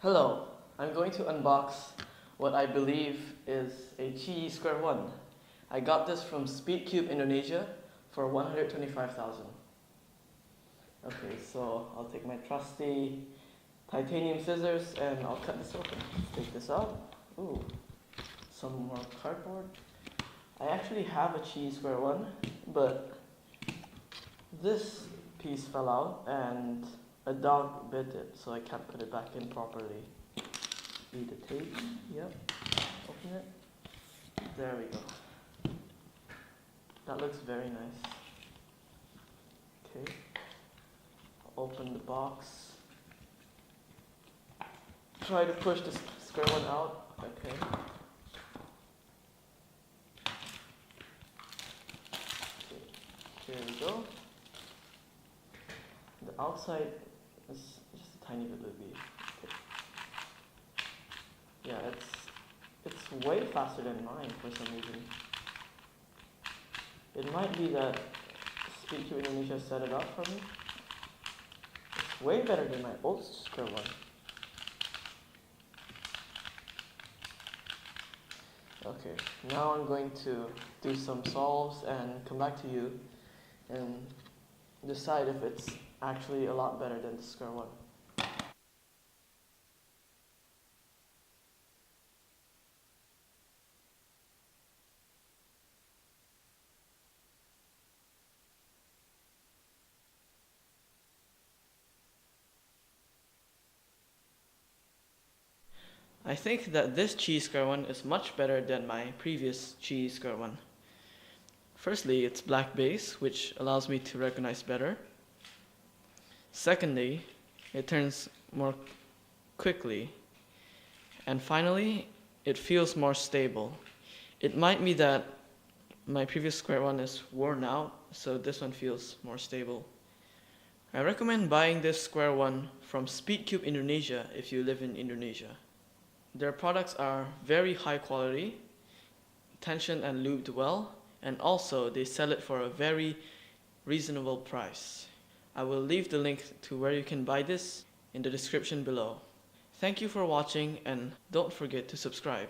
Hello, I'm going to unbox what I believe is a Qiyi Square 1. I got this from Speedcube, Indonesia for 125,000. Okay, so I'll take my trusty titanium scissors and I'll cut this open. Take this out. Ooh, some more cardboard. I actually have a Qiyi Square 1, but this piece fell out and a dog bit it, so I can't put it back in properly. Read the tape. Yep. Open it. There we go. That looks very nice. Okay. Open the box. Try to push the square one out. Okay. Here we go. The outside is just a tiny bit loopy. Okay. Yeah, it's way faster than mine for some reason. It might be that Speedcube Indonesia set it up for me. It's way better than my old square one. Okay, now I'm going to do some solves and come back to you and decide if it's actually a lot better than the square one. I think that this Qiyi Square 1 is much better than my previous Qiyi Square 1. Firstly, it's black base, which allows me to recognize better. Secondly, it turns more quickly. And finally, it feels more stable. It might be that my previous Square 1 is worn out, so this one feels more stable. I recommend buying this Square 1 from Speedcube Indonesia if you live in Indonesia. Their products are very high quality, tensioned and lubed well, and also they sell it for a very reasonable price. I will leave the link to where you can buy this in the description below. Thank you for watching and don't forget to subscribe.